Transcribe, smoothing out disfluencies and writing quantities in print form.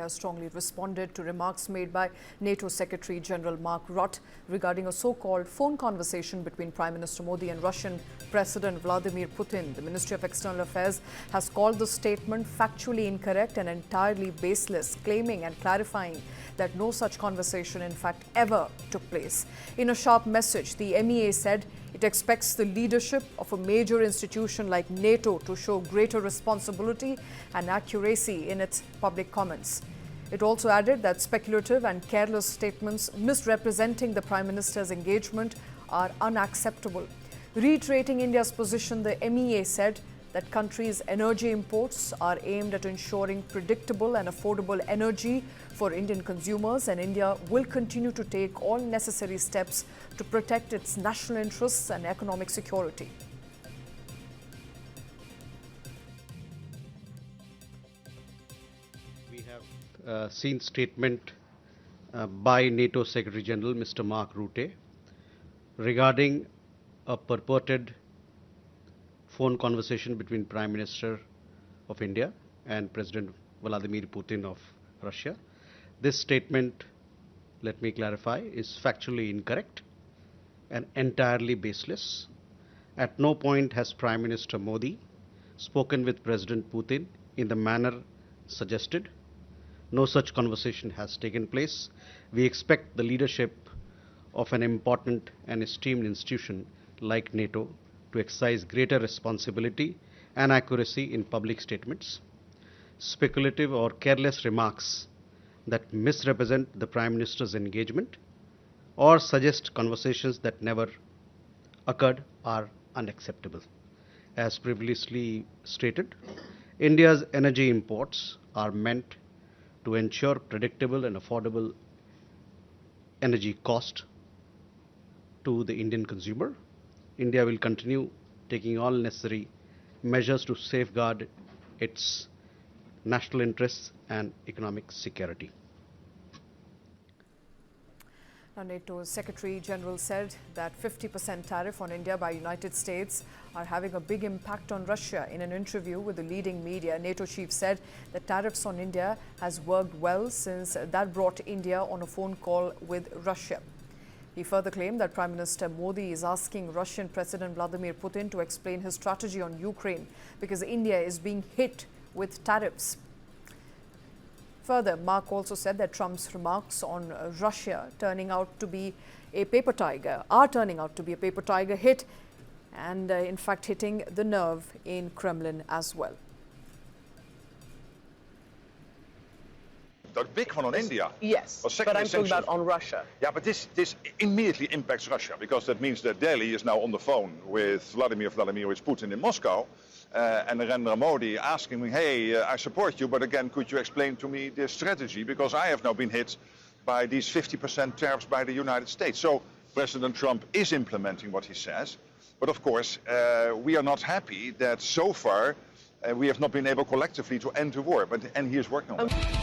India has strongly responded to remarks made by NATO Secretary-General Mark Rutte regarding a so-called phone conversation between Prime Minister Modi and Russian President Vladimir Putin. The Ministry of External Affairs has called the statement factually incorrect and entirely baseless, claiming and clarifying that no such conversation in fact ever took place. In a sharp message, the MEA said it expects the leadership of a major institution like NATO to show greater responsibility and accuracy in its public comments. It also added that speculative and careless statements misrepresenting the Prime Minister's engagement are unacceptable. Reiterating India's position, the MEA said that country's energy imports are aimed at ensuring predictable and affordable energy for Indian consumers, and India will continue to take all necessary steps to protect its national interests and economic security. We have seen statement by NATO Secretary-General Mr. Mark Rutte regarding a purported phone conversation between Prime Minister of India and President Vladimir Putin of Russia. This statement, let me clarify, is factually incorrect and entirely baseless. At no point has Prime Minister Modi spoken with President Putin in the manner suggested. No such conversation has taken place. We expect the leadership of an important and esteemed institution like NATO to exercise greater responsibility and accuracy in public statements. Speculative or careless remarks that misrepresent the Prime Minister's engagement or suggest conversations that never occurred are unacceptable. As previously stated, India's energy imports are meant to ensure predictable and affordable energy cost to the Indian consumer. India will continue taking all necessary measures to safeguard its national interests and economic security. Now, NATO Secretary-General said that 50% tariff on India by United States are having a big impact on Russia. In an interview with the leading media, NATO chief said that tariffs on India has worked well since that brought India on a phone call with Russia. He further claimed that Prime Minister Modi is asking Russian President Vladimir Putin to explain his strategy on Ukraine because India is being hit with tariffs. Further, Mark also said that Trump's remarks on Russia turning out to be a paper tiger hit and in fact hitting the nerve in Kremlin as well. That big one on India. Yes, but I'm talking about on Russia. Yeah, but this immediately impacts Russia because that means that Delhi is now on the phone with Vladimir Putin in Moscow and Narendra Modi asking me, hey, I support you, but again, could you explain to me this strategy? Because I have now been hit by these 50% tariffs by the United States. So President Trump is implementing what he says. But of course, we are not happy that so far we have not been able collectively to end the war. And he is working on that.